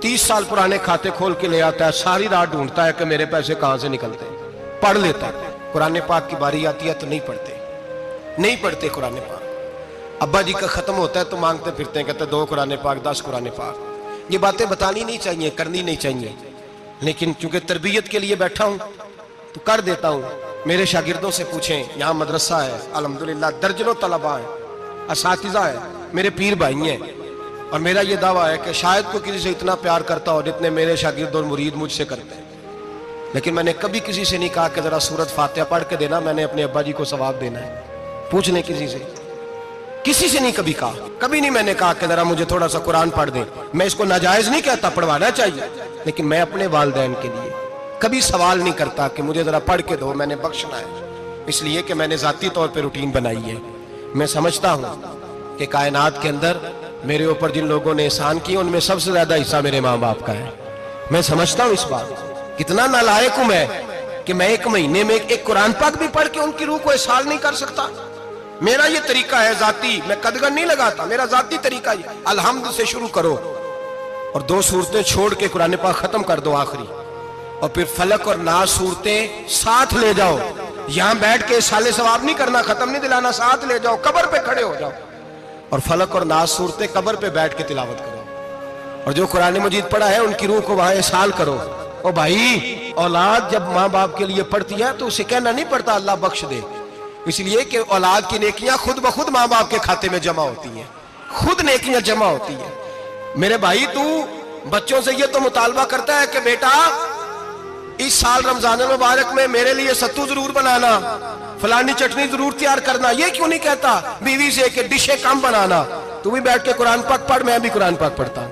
30 سال پرانے کھاتے کھول کے لے آتا ہے، ساری رات ڈھونڈتا ہے کہ میرے پیسے کہاں سے نکلتے ہیں، پڑھ لیتا ہے۔ قرآن پاک کی باری آتی ہے تو نہیں پڑھتے قرآن پاک۔ ابا جی کا ختم ہوتا ہے تو مانگتے پھرتے ہیں، کہتے 2 قرآن پاک 10 قرآن پاک۔ یہ باتیں بتانی نہیں چاہیے، کرنی نہیں چاہیے، لیکن چونکہ تربیت کے لیے بیٹھا ہوں تو کر دیتا ہوں۔ میرے شاگردوں سے پوچھیں، یہاں مدرسہ ہے الحمدللہ، درجنوں طلباء ہیں، اساتذہ ہیں، میرے پیر بھائی ہیں، اور میرا یہ دعویٰ ہے کہ شاید کوئی کسی سے اتنا پیار کرتا ہو جتنے میرے شاگرد اور مرید مجھ سے کرتے ہیں، لیکن میں نے کبھی کسی سے نہیں کہا کہ ذرا سورت فاتحہ پڑھ کے دینا، میں نے اپنے ابا جی کو ثواب دینا ہے۔ پوچھ لیں کسی سے نہیں کبھی کہا، کبھی نہیں میں نے کہا کہ ذرا مجھے تھوڑا سا قرآن پڑھ دیں۔ میں اس کو ناجائز نہیں کہتا، پڑھوانا چاہیے، لیکن میں اپنے والدین کے لیے کبھی سوال نہیں کرتا کہ مجھے ذرا پڑھ کے دو، میں نے بخشنا ہے، اس لیے کہ میں نے ذاتی طور پہ روٹین بنائی ہے۔ میں سمجھتا ہوں کہ کائنات کے اندر میرے اوپر جن لوگوں نے احسان کیے ان میں سب سے زیادہ حصہ میرے ماں باپ کا ہے۔ میں سمجھتا ہوں اس بات، کتنا نالائق ہوں میں کہ میں 1 مہینے میں ایک قرآن پاک بھی پڑھ کے ان کی روح کو احسان نہیں کر سکتا۔ میرا یہ طریقہ ہے ذاتی، میں قدغن نہیں لگاتا، میرا ذاتی طریقہ یہ، الحمد سے شروع کرو اور 2 سورتیں چھوڑ کے قرآن پاک ختم کر دو آخری، اور پھر فلق اور ناس صورتیں ساتھ لے جاؤ۔ یہاں بیٹھ کے سالے ثواب نہیں کرنا، ختم نہیں دلانا، ساتھ لے جاؤ، قبر پہ کھڑے ہو جاؤ اور فلق اور ناس صورتیں قبر پہ بیٹھ کے تلاوت کرو، اور جو قرآن مجید پڑھا ہے ان کی روح کو وہاں احسال کرو۔ او بھائی، اولاد جب ماں باپ کے لیے پڑھتی ہے تو اسے کہنا نہیں پڑتا اللہ بخش دے، اس لیے کہ اولاد کی نیکیاں خود بخود ماں باپ کے کھاتے میں جمع ہوتی ہیں، خود نیکیاں جمع ہوتی ہیں۔ میرے بھائی تو بچوں سے یہ تو مطالبہ کرتا ہے کہ بیٹا اس سال رمضان المبارک میں میرے لیے ستو ضرور بنانا، فلانی چٹنی ضرور تیار کرنا، یہ کیوں نہیں کہتا بیوی سے کہ ڈشیں کم بنانا، تو بھی بیٹھ کے قرآن پاک پڑھ، میں بھی قرآن پاک پڑھتا ہوں،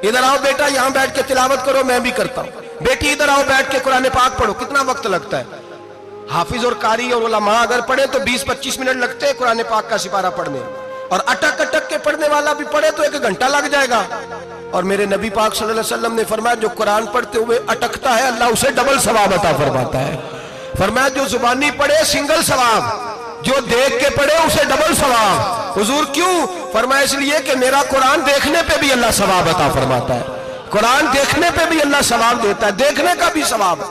ادھر آؤ بیٹا یہاں بیٹھ کے تلاوت کرو، میں بھی کرتا ہوں، بیٹی ادھر آؤ بیٹھ کے قرآن پاک پڑھو۔ کتنا وقت لگتا ہے؟ حافظ اور قاری اور علماء اگر پڑھے تو 20-25 منٹ لگتے ہیں قرآن پاک کا سپارہ پڑھنے، اور اٹک اٹک کے پڑھنے والا بھی پڑھے تو 1 گھنٹہ لگ جائے گا۔ اور میرے نبی پاک صلی اللہ علیہ وسلم نے فرمایا جو قرآن پڑھتے ہوئے اٹکتا ہے اللہ اسے ڈبل ثواب عطا فرماتا ہے۔ فرمایا جو زبانی پڑھے سنگل ثواب، جو دیکھ کے پڑھے اسے ڈبل ثواب۔ حضور کیوں؟ فرمایا اس لیے کہ میرا قرآن دیکھنے پہ بھی اللہ ثواب عطا فرماتا ہے، قرآن دیکھنے پہ بھی اللہ ثواب دیتا ہے، دیکھنے کا بھی ثواب۔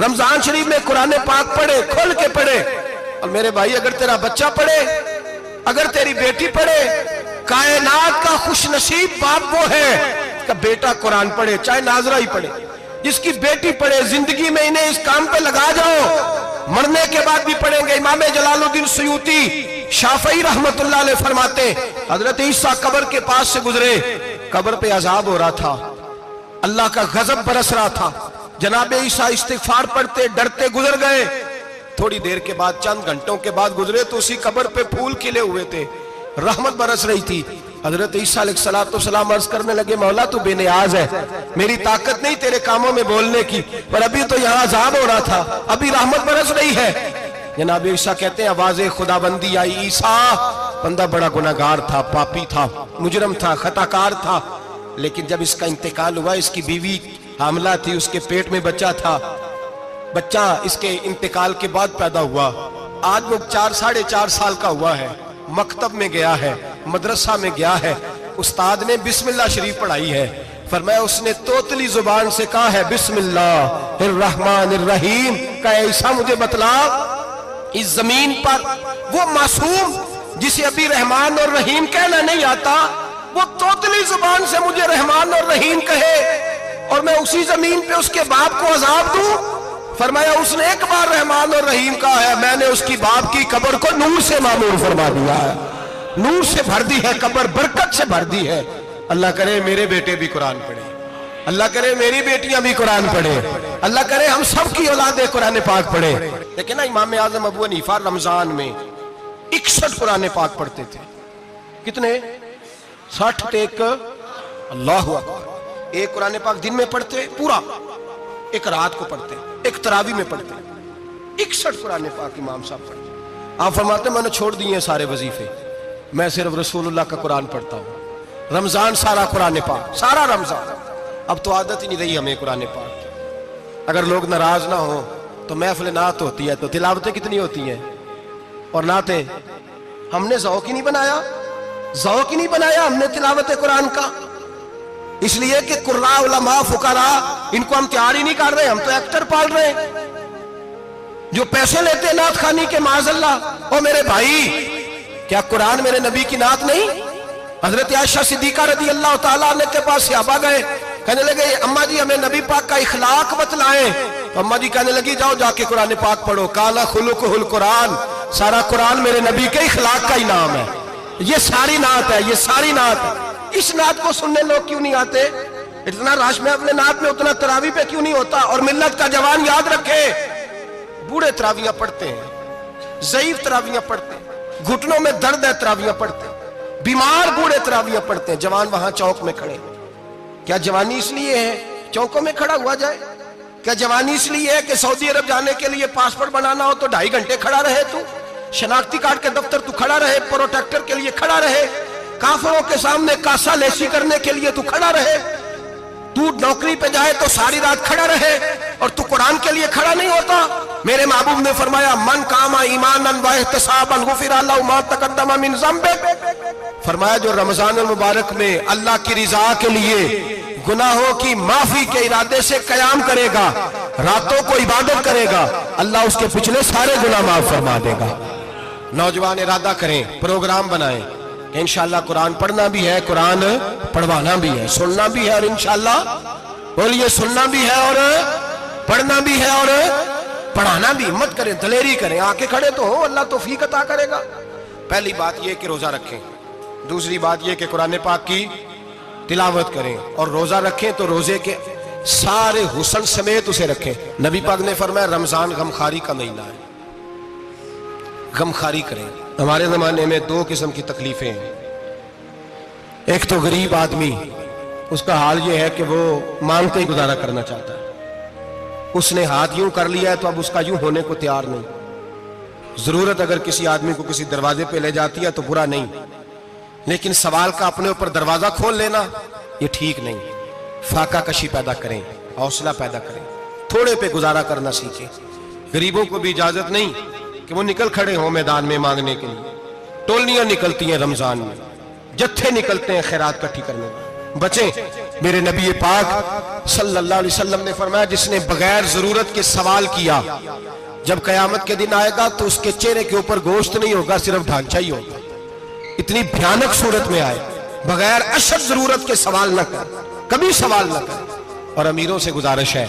رمضان شریف میں قرآن پاک پڑھے، کھل کے پڑھے۔ اور میرے بھائی اگر تیرا بچہ پڑھے، اگر تیری بیٹی پڑھے، کائنات کا خوش نصیب باپ وہ ہے کہ بیٹا قرآن پڑھے، چاہے ناظرہ ہی پڑھے، جس کی بیٹی پڑھے۔ زندگی میں انہیں اس کام پہ لگا جاؤ، مرنے کے بعد بھی پڑھیں گے۔ امام جلال الدین سیوطی شافعی رحمت اللہ علیہ فرماتے ہیں حضرت عیسیٰ قبر کے پاس سے گزرے، قبر پہ عذاب ہو رہا تھا، اللہ کا غضب برس رہا تھا، جناب عیسیٰ استغفار پڑھتے ڈرتے گزر گئے۔ تھوڑی دیر کے بعد، چند گھنٹوں کے بعد گزرے تو اسی قبر پہ پھول کھلے ہوئے تھے، رحمت برس رہی تھی۔ حضرت عیسیٰ علیہ السلام عرض کرنے لگے مولا تو بے نیاز ہے، میری طاقت نہیں تیرے کاموں میں بولنے کی، پر ابھی تو یہاں عذاب ہو رہا تھا، ابھی رحمت برس رہی ہے۔ جناب عیسیٰ کہتے ہیں آواز خدا بندی آئی، عیسیٰ بندہ بڑا گناہگار تھا، پاپی تھا، مجرم تھا، خطاکار تھا، لیکن جب اس کا انتقال ہوا، اس کی بیوی حاملہ تھی، اس کے پیٹ میں بچہ تھا، بچہ اس کے انتقال کے بعد پیدا ہوا، آج وہ 4-4.5 سال کا ہوا ہے، مکتب میں گیا ہے، مدرسہ میں گیا ہے، استاد نے بسم اللہ شریف پڑھائی ہے، فرمایا اس نے توتلی زبان سے کہا ہے بسم اللہ الرحمن الرحیم، کہ عیسیٰ مجھے بتلا اس زمین پر وہ معصوم جسے ابھی رحمان اور رحیم کہنا نہیں آتا، وہ توتلی زبان سے مجھے رحمان اور رحیم کہے اور میں اسی زمین پہ اس کے باپ کو عذاب دوں؟ فرمایا اس نے ایک بار رحمان اور رحیم کہا ہے، میں نے اس کی باپ کی قبر کو نور سے معمور فرما دیا ہے، نور سے بھر دی ہے قبر، برکت سے بھر دی ہے۔ اللہ کرے میرے بیٹے بھی قرآن پڑھے، اللہ کرے میری بیٹیاں بھی قرآن پڑھے، اللہ کرے ہم سب کی اولادیں قرآن پاک پڑھے۔ لیکن نا امام اعظم ابو حنیفہ رمضان میں 61 قرآن پاک پڑھتے تھے۔ کتنے؟ 60 ٹیک، اللہ اکبر۔ ایک قرآن پاک دن میں پڑھتے پورا، ایک رات کو پڑھتے، ایک تراویح میں پڑھتے، 61 قرآن پاک امام صاحب پڑھتے۔ آپ فرماتے ہیں میں نے چھوڑ دیے سارے وظیفے، میں صرف رسول اللہ کا قرآن پڑھتا ہوں، رمضان سارا قرآن پاک، سارا رمضان۔ اب تو عادت ہی نہیں رہی ہمیں قرآن پاک کی، اگر لوگ ناراض نہ ہوں تو محفل نعت ہوتی ہے تو تلاوتیں کتنی ہوتی ہیں، اور نعتیں ہم نے ذوق ہی نہیں بنایا، ذوق ہی نہیں بنایا ہم نے تلاوت قرآن کا، اس لیے کہ قراء علماء فقراء ان کو ہم تیار ہی نہیں کر رہے، ہم تو ایکٹر پال رہے ہیں جو پیسے لیتے ہیں نعت خوانی کے، معاذ اللہ۔ او میرے بھائی کیا قرآن میرے نبی کی نعت نہیں؟ حضرت عائشہ صدیقہ رضی اللہ تعالیٰ عنہ کے پاس صحابہ گئے، کہنے لگے اماں جی ہمیں نبی پاک کا اخلاق بتلائیں، تو اماں جی کہنے لگی جاؤ جا کے قرآن پاک پڑھو، کالا خلقہ القرآن، سارا قرآن میرے نبی کے اخلاق کا ہی نام ہے، یہ ساری نعت ہے، یہ ساری نعت ہے۔ اس نعت کو سننے لوگ کیوں نہیں آتے؟ اتنا راش میں اپنے نعت میں اتنا تراویح پہ کیوں نہیں ہوتا؟ اور ملت کا جوان یاد رکھے، بوڑھے تراویحاں پڑھتے ہیں، ضعیف تراویحاں پڑھتے ہیں، گھٹنوں میں درد ہے تراویحاں پڑھتے ہیں، بیمار بوڑھے تراویحاں پڑھتے ہیں، جوان وہاں چوک میں کھڑے۔ کیا جوانی اس لیے ہے چوکوں میں کھڑا ہوا جائے؟ کیا جوانی اس لیے ہے کہ سعودی عرب جانے کے لیے پاسپورٹ بنانا ہو تو 2.5 گھنٹے کھڑا رہے، تو شناختی کارڈ کے دفتر تو کھڑا رہے، پروٹیکٹر کے لیے کھڑا رہے، کافروں کے سامنے کاسا لیسی کرنے کے لیے تو کھڑا رہے، تو نوکری پہ جائے تو ساری رات کھڑا رہے، اور تو قرآن کے لیے کھڑا نہیں ہوتا؟ میرے محبوب نے فرمایا من قام ایمانا و احتسابا غفر له ما تقدم من ذنبه، فرمایا جو رمضان المبارک میں اللہ کی رضا کے لیے گناہوں کی معافی کے ارادے سے قیام کرے گا، راتوں کو عبادت کرے گا، اللہ اس کے پچھلے سارے گناہ معاف فرما دے گا۔ نوجوان ارادہ کریں، پروگرام بنائیں کہ انشاءاللہ قرآن پڑھنا بھی ہے، قرآن پڑھوانا بھی ہے، سننا بھی ہے، اور انشاءاللہ بولیے سننا بھی ہے اور پڑھنا بھی ہے اور پڑھانا بھی۔ ہمت کریں، دلیری کریں، آ کے کھڑے تو ہو، اللہ توفیق عطا کرے گا۔ پہلی بات یہ کہ روزہ رکھیں، دوسری بات یہ کہ قرآن پاک کی تلاوت کریں، اور روزہ رکھیں تو روزے کے سارے حسن سمیت اسے رکھیں. نبی پاک نے فرمایا رمضان غمخاری کا مہینہ ہے, غمخاری کریں. ہمارے زمانے میں دو قسم کی تکلیفیں ہیں. ایک تو غریب آدمی, اس کا حال یہ ہے کہ وہ مانگتے ہی گزارا کرنا چاہتا ہے. اس نے ہاتھ یوں کر لیا ہے تو اب اس کا یوں ہونے کو تیار نہیں. ضرورت اگر کسی آدمی کو کسی دروازے پہ لے جاتی ہے تو برا نہیں, لیکن سوال کا اپنے اوپر دروازہ کھول لینا یہ ٹھیک نہیں. فاقہ کشی پیدا کریں, حوصلہ پیدا کریں, تھوڑے پہ گزارا کرنا سیکھیں. غریبوں کو بھی اجازت نہیں کہ وہ نکل کھڑے ہوں میدان میں مانگنے کے لیے. ٹولنیاں نکلتی ہیں رمضان میں, جتھے نکلتے ہیں خیرات کٹھی کرنے میں. بچیں. میرے نبی پاک صلی اللہ علیہ وسلم نے فرمایا جس نے بغیر ضرورت کے سوال کیا, جب قیامت کے دن آئے گا تو اس کے چہرے کے اوپر گوشت نہیں ہوگا, صرف ڈھانچہ ہی ہوگا. اتنی بھیانک صورت میں آئے, بغیر اشد ضرورت کے سوال نہ کر, کبھی سوال نہ کر. اور امیروں سے گزارش ہے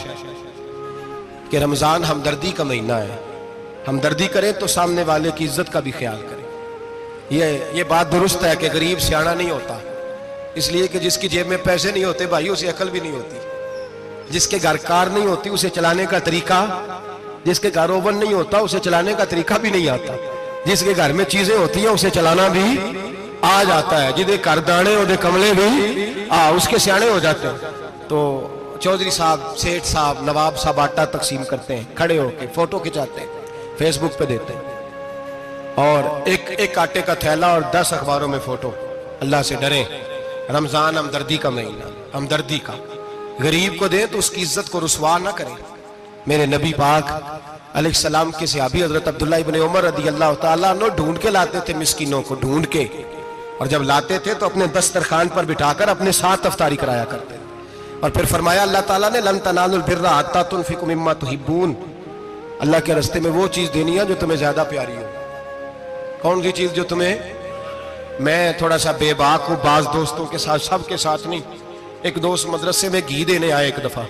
کہ رمضان ہمدردی کا مہینہ ہے, ہمدردی کریں تو سامنے والے کی عزت کا بھی خیال کریں. یہ بات درست ہے کہ غریب سیاںا نہیں ہوتا, اس لیے کہ جس کی جیب میں پیسے نہیں ہوتے بھائی اسے عقل بھی نہیں ہوتی. جس کے گھر کار نہیں ہوتی اسے چلانے کا طریقہ, جس کے گھر اوون نہیں ہوتا اسے چلانے کا طریقہ بھی نہیں آتا. جس کے گھر میں چیزیں ہوتی ہیں اسے چلانا بھی آ جاتا ہے. جدے گھر دانے اور کملے بھی اس کے سیانے ہو جاتے ہیں. تو چودھری صاحب, سیٹھ صاحب, نواب صاحب آٹا تقسیم کرتے ہیں, کھڑے ہو کے فوٹو کھچاتے ہیں, فیس بک پہ دیتے ہیں, اور ایک آٹے کا تھیلا اور 10 اخباروں میں فوٹو. اللہ سے ڈریں. رمضان ہمدردی کا مہینہ, ہمدردی کا. غریب کو دیں تو اس کی عزت کو رسوا نہ کریں. میرے نبی پاک علیہ السلام کے صحابی حضرت عبداللہ ابن عمر رضی اللہ تعالیٰ عنہ ڈھونڈ کے لاتے تھے مسکینوں کو, ڈھونڈ کے, اور جب لاتے تھے تو اپنے دسترخوان پر بٹھا کر اپنے ساتھ افطاری کرایا کرتے. اور پھر فرمایا اللہ تعالیٰ نے لن تنالوا البر حتی تنفقوا مما تحبون, اللہ کے راستے میں وہ چیز دینی ہے جو تمہیں زیادہ پیاری ہو. کون سی چیز جو تمہیں, میں تھوڑا سا بے باک ہوں, بعض دوستوں کے ساتھ, سب کے ساتھ نہیں. ایک دوست مدرسے میں گھی دینے آئے ایک دفعہ,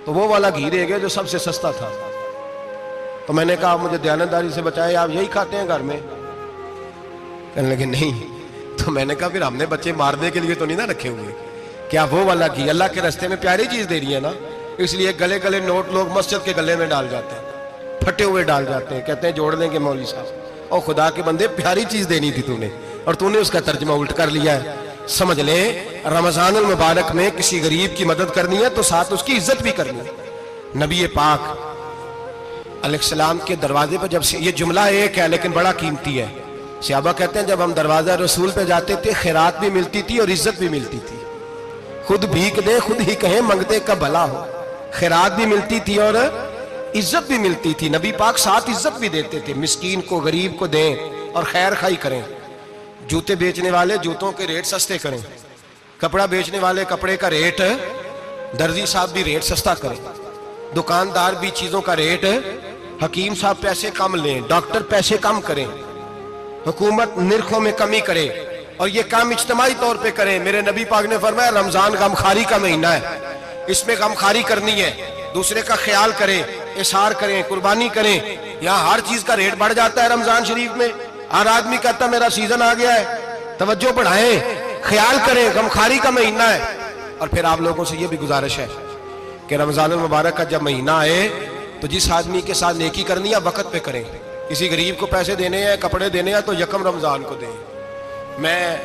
تو وہ والا گھی دے گئے جو سب سے سستا تھا. تو میں نے کہا مجھے دیانتداری سے بچائے, آپ یہی کھاتے ہیں گھر میں؟ کہنے لگے نہیں. تو میں نے کہا پھر ہم نے بچے مارنے کے لیے تو نہیں نہ رکھے ہوئے, کیا وہ والا گھی اللہ کے راستے میں پیاری چیز دے رہی ہے نا, اس لیے گلے گلے نوٹ لوگ مسجد کے گلے میں ڈال جاتے ہیں, پھٹے ہوئے ڈال جاتے ہیں, کہتے ہیں جوڑ دیں گے مولوی صاحب. اور خدا کے بندے پیاری چیز دینی تھی تو نے, اور تو نے اس کا ترجمہ الٹ کر لیا ہے. سمجھ لیں رمضان المبارک میں کسی غریب کی مدد کرنی ہے تو ساتھ اس کی عزت بھی کرنی ہے. نبی پاک علیہ السلام کے دروازے پر جب یہ جملہ ایک ہے لیکن بڑا قیمتی ہے. صحابہ کہتے ہیں جب ہم دروازہ رسول پہ جاتے تھے خیرات بھی ملتی تھی اور عزت بھی ملتی تھی. خود بھیک دے خود ہی کہیں منگتے کا بھلا ہو. خیرات بھی ملتی تھی اور عزت بھی ملتی تھی. نبی پاک ساتھ عزت بھی دیتے تھے, مسکین کو غریب کو دیں اور خیر خائی کریں. جوتے بیچنے والے جوتوں کے ریٹ سستے کریں, کپڑا بیچنے والے کپڑے کا ریٹ, درزی صاحب بھی ریٹ سستا کریں, دکاندار بھی چیزوں کا ریٹ, حکیم صاحب پیسے کم لیں, ڈاکٹر پیسے کم کریں, حکومت نرخوں میں کمی کرے, اور یہ کام اجتماعی طور پہ کریں. میرے نبی پاک نے فرمایا رمضان غمخاری کا مہینہ ہے, اس میں غمخاری کرنی ہے, دوسرے کا خیال کریں, اظہار کریں, قربانی کریں. یہاں ہر چیز کا ریٹ بڑھ جاتا ہے رمضان شریف میں. ہر آدمی کہتا میرا سیزن آ گیا ہے, توجہ بڑھائیں, خیال کریں, غمخاری کا مہینہ ہے. اور پھر آپ لوگوں سے یہ بھی گزارش ہے کہ رمضان المبارک کا جب مہینہ آئے تو جس آدمی کے ساتھ نیکی کرنی ہے وقت پہ کریں. کسی غریب کو پیسے دینے ہیں, کپڑے دینے ہیں تو یکم رمضان کو دیں. میں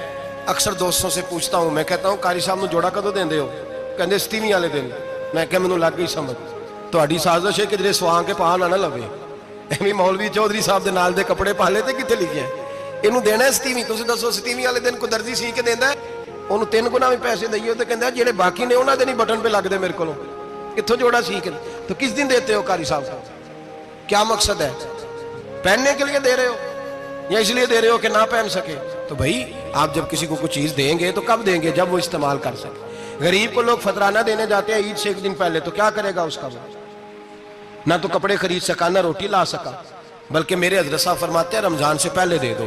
اکثر دوستوں سے پوچھتا ہوں, میں کہتا ہوں قاری صاحب نو جوڑا کدو دیندے ہو؟ کہندے 27 والے دن. میں کہ مینوں لگ گئی سمجھ, تہاڈی سازش ہے کہ جڑے سواں کے پاہ نہ لوے. ایویں مولوی چودھری صاحب دے نال دے کپڑے پا لے تے کتے لکھیا ہے اینوں دینا ہے 27. تسی دسو 27 والے دن کو درزی سی کے دیندا ہے, اونوں 3 گنا بھی پیسے دئیے تے کہندا جڑے باقی نے انہاں دے نہیں بٹن پہ لگ دے میرے کولوں, کتھوں جوڑا سی کے. تو کس دن دیتے ہو قاری صاحب کو؟ کیا مقصد ہے؟ پہننے کے لیے دے رہے ہو یا اس لیے دے رہے ہو کہ نہ پہن سکے؟ تو بھائی آپ جب کسی کو کوئی چیز دیں گے تو کب دیں گے؟ جب وہ استعمال کر سکے. غریب کو لوگ فطرانہ دینے جاتے ہیں عید سے 1 دن پہلے, تو کیا کرے گا اس کا؟ نہ تو کپڑے خرید سکا نہ روٹی لا سکا. بلکہ میرے حضرت صاحب فرماتے ہیں رمضان سے پہلے دے دو,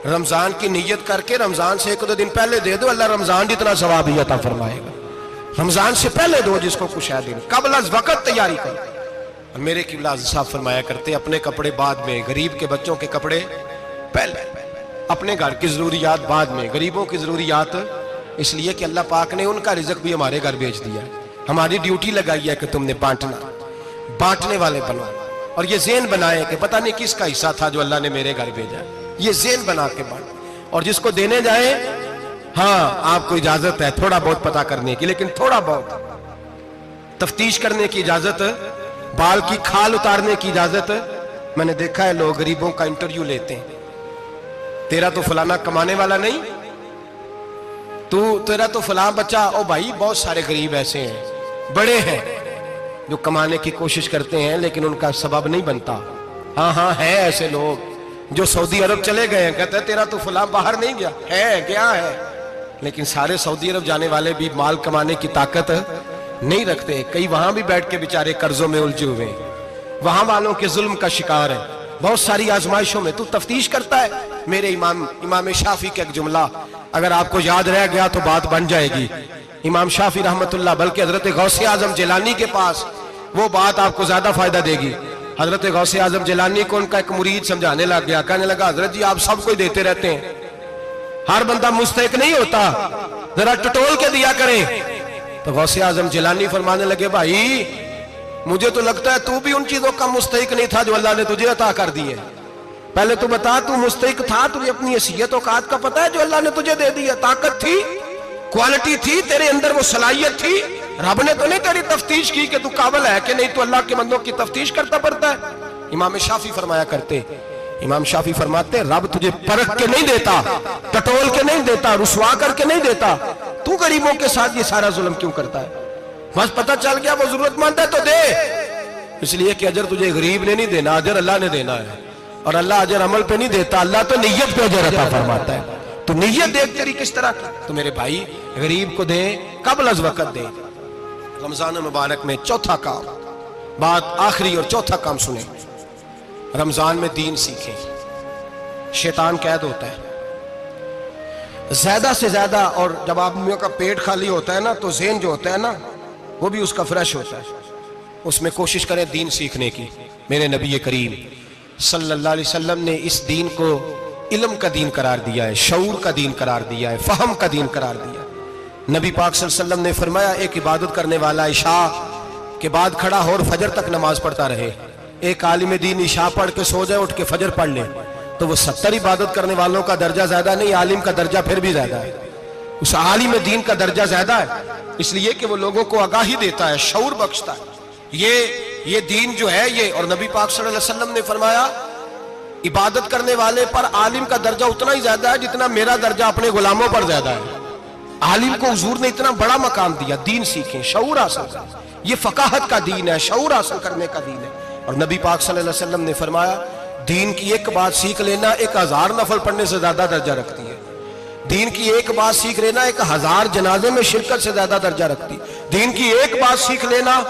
رمضان کی نیت کر کے رمضان سے 1-2 دن پہلے دے دو, اللہ رمضان جتنا ثواب ہی عطا فرمائے گا. رمضان سے پہلے دو جس کو کچھ ہے دن, قبل از وقت تیاری کرو. اور میرے قبلہ حضرت صاحب فرمایا کرتے اپنے کپڑے بعد میں, غریب کے بچوں کے کپڑے پہلے, اپنے گھر کی ضروریات بعد میں, غریبوں کی ضروریات, اس لیے کہ اللہ پاک نے ان کا رزق بھی ہمارے گھر بھیج دیا ہے. ہماری ڈیوٹی لگائی ہے کہ تم نے بانٹنا، بانٹنے والے بنو، اور یہ ذہن بنائے کہ پتہ نہیں کس کا حصہ تھا جو اللہ نے میرے گھر بھیجا، یہ ذہن بنا کے بانٹ، اور جس کو دینے جائے ہاں آپ کو اجازت ہے تھوڑا بہت پتہ کرنے کی، لیکن تھوڑا بہت تفتیش کرنے کی اجازت، بال کی کھال اتارنے کی اجازت۔ میں نے دیکھا ہے لوگ غریبوں کا انٹرویو لیتے ہیں، تیرا تو فلانا کمانے والا نہیں، تیرا تو فلاں بچہ، او بھائی بہت سارے غریب ایسے ہیں، بڑے ہیں جو کمانے کی کوشش کرتے ہیں لیکن ان کا سبب نہیں بنتا۔ ہاں ہے ایسے لوگ جو سعودی عرب چلے گئے ہیں، کہتے ہیں تیرا تو فلاں باہر نہیں گیا، ہے گیا ہے، لیکن سارے سعودی عرب جانے والے بھی مال کمانے کی طاقت نہیں رکھتے، کئی وہاں بھی بیٹھ کے بیچارے قرضوں میں الجھے ہوئے ہیں، وہاں والوں کے ظلم کا شکار ہے، بہت ساری آزمائشوں میں تو تفتیش کرتا ہے۔ میرے امام شافعی کا ایک جملہ اگر آپ کو یاد رہ گیا تو بات بن جائے گی۔ امام شافعی رحمت اللہ، بلکہ حضرت غوث اعظم جیلانی کے پاس وہ بات آپ کو زیادہ فائدہ دے گی۔ حضرت غوث اعظم جیلانی کو ان کا ایک مرید سمجھانے لگ گیا، کہنے لگا حضرت جی آپ سب کو ہی دیتے رہتے ہیں، ہر بندہ مستحق نہیں ہوتا، ذرا ٹٹول کے دیا کریں۔ تو غوث اعظم جیلانی فرمانے لگے بھائی مجھے تو لگتا ہے تو بھی ان چیزوں کا مستحق نہیں تھا جو اللہ نے تجھے عطا کر دی ہے، پہلے تو بتا تو مستحق تھا، تجھے اپنی حیثیت و اوقات کا پتہ ہے جو اللہ نے تجھے دے دی ہے، طاقت تھی، کوالٹی تھی، تیرے اندر وہ صلاحیت تھی، رب نے تو نہیں تیری تفتیش کی کہ تو قابل ہے کہ نہیں، تو اللہ کے بندوں کی تفتیش کرتا پڑتا ہے۔ امام شافعی فرمایا کرتے، امام شافعی فرماتے رب تجھے پرکھ کے نہیں دیتا، ٹٹول کے نہیں دیتا، رسوا کر کے نہیں دیتا، تو غریبوں کے ساتھ یہ سارا ظلم کیوں کرتا ہے؟ بس پتہ چل گیا وہ ضرورت مند ہے تو دے، اس لیے کہ اجر تجھے غریب نے نہیں دینا، اجر اللہ نے دینا ہے، اور اللہ اجر عمل پہ نہیں دیتا، اللہ تو نیت پہ اجر عطا فرماتا ہے۔ تو نیت دیکھ تیری کس طرح کی، تو میرے بھائی غریب کو دے قبل از وقت دے۔ رمضان مبارک میں چوتھا کام، بات آخری اور چوتھا کام سنیں، رمضان میں دین سیکھیں۔ شیطان قید ہوتا ہے زیادہ سے زیادہ، اور جب آدمیوں کا پیٹ خالی ہوتا ہے نا تو ذہن جو ہوتا ہے نا وہ بھی اس کا فریش ہوتا ہے، اس میں کوشش کریں دین سیکھنے کی۔ میرے نبی کریم صلی اللہ علیہ وسلم نے اس دین کو علم کا دین قرار دیا ہے، شعور کا دین قرار دیا ہے، فہم کا دین قرار دیا ہے۔ نبی پاک صلی اللہ علیہ وسلم نے فرمایا ایک عبادت کرنے والا عشاء کے بعد کھڑا ہو اور فجر تک نماز پڑھتا رہے، ایک عالم دین عشاء پڑھ کے سو جائے، اٹھ کے فجر پڑھ لے، تو وہ 70 عبادت کرنے والوں کا درجہ زیادہ نہیں، عالم کا درجہ پھر بھی زیادہ ہے، اس عالم دین کا درجہ زیادہ ہے، اس لیے کہ وہ لوگوں کو آگاہی دیتا ہے، شعور بخشتا ہے۔ یہ دین جو ہے یہ، اور نبی پاک صلی اللہ علیہ وسلم نے فرمایا عبادت کرنے والے پر عالم کا درجہ اتنا ہی زیادہ ہے جتنا میرا درجہ اپنے غلاموں پر زیادہ ہے۔ عالم کو حضور نے اتنا بڑا مقام دیا، دین سیکھیں، شعور حاصل کریں، یہ فقاہت کا دین ہے، شعور حاصل کرنے کا دین ہے۔ اور نبی پاک صلی اللہ علیہ وسلم نے فرمایا دین کی ایک بات سیکھ لینا 1000 نفل پڑھنے سے زیادہ درجہ رکھتی ہے، دین کی ایک بات سیکھ لینا 1000 جنازے میں شرکت سے زیادہ درجہ رکھتی، دین کی ایک بات سیکھ لینا،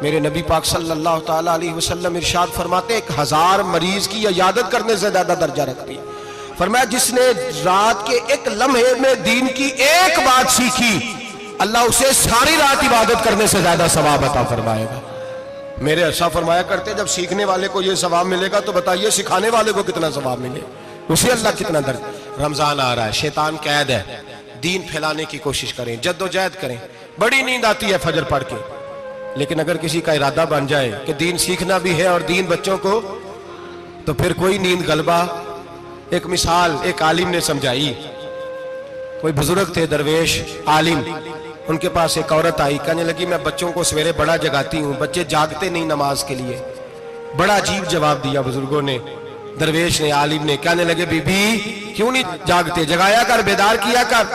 میرے نبی پاک صلی اللہ تعالیٰ علیہ وسلم ارشاد فرماتے 1000 مریض کی عیادت کرنے سے زیادہ درجہ رکھتی۔ فرمایا جس نے رات کے ایک لمحے میں دین کی ایک بات سیکھی، اللہ اسے ساری رات عبادت کرنے سے زیادہ ثواب عطا فرمائے گا۔ میرے ایسا فرمایا کرتے جب سیکھنے والے کو یہ ثواب ملے گا تو بتائیے سکھانے والے کو کتنا ثواب ملے، اسے اللہ کتنا درجہ۔ رمضان آ رہا ہے، شیطان قید ہے، دین پھیلانے کی کوشش کریں، جد و جہد کریں۔ بڑی نیند آتی ہے فجر پڑھ کے، لیکن اگر کسی کا ارادہ بن جائے کہ دین سیکھنا بھی ہے اور دین بچوں کو، تو پھر کوئی نیند غلبہ۔ ایک مثال ایک عالم نے سمجھائی، کوئی بزرگ تھے درویش عالم، ان کے پاس ایک عورت آئی، کہنے لگی میں بچوں کو سویرے بڑا جگاتی ہوں، بچے جاگتے نہیں نماز کے لیے۔ بڑا عجیب جواب دیا بزرگوں نے، درویش نے، عالم نے، کہنے لگے بی بی کیوں نہیں جاگتے، جگایا کر، بیدار کیا کر،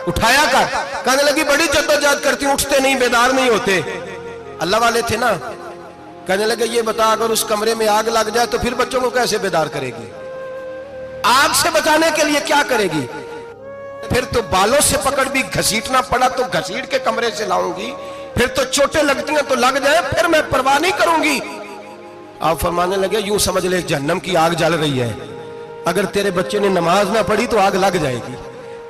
اٹھایا کر۔ کہنے لگی بڑی جدوجہد کرتی ہوں، اٹھتے نہیں، بیدار نہیں ہوتے۔ اللہ والے تھے نا، کہنے لگے یہ بتا اگر اس کمرے میں آگ لگ جائے تو پھر بچوں کو کیسے بیدار کرے گی، آگ سے بچانے کے لیے کیا کرے گی؟ پھر تو بالوں سے پکڑ بھی گھسیٹنا پڑا تو گھسیٹ کے کمرے سے لاؤں گی، پھر تو چوٹیں لگتی ہیں تو لگ جائیں، پھر میں پرواہ نہیں کروں گی۔ آپ فرمانے لگے یوں سمجھ لے جہنم کی آگ جل رہی ہے، اگر تیرے بچے نے نماز نہ پڑھی تو آگ لگ جائے گی،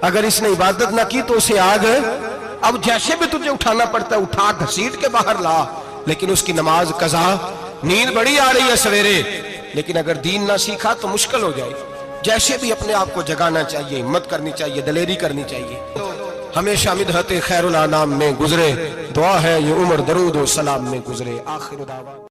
اگر اس نے عبادت نہ کی تو اسے آگ، اب جیسے بھی تجھے اٹھانا پڑتا ہے اٹھا گھسیٹ کے باہر لا، لیکن اس کی نماز قضا۔ نیند بڑی آ رہی ہے سویرے، لیکن اگر دین نہ سیکھا تو مشکل ہو جائے گی۔ جیسے بھی اپنے آپ کو جگانا چاہیے، ہمت کرنی چاہیے، دلیری کرنی چاہیے۔ ہمیشہ مدحت خیر الانام میں گزرے، دعا ہے یہ عمر درود و سلام میں گزرے۔ آخر دعوانا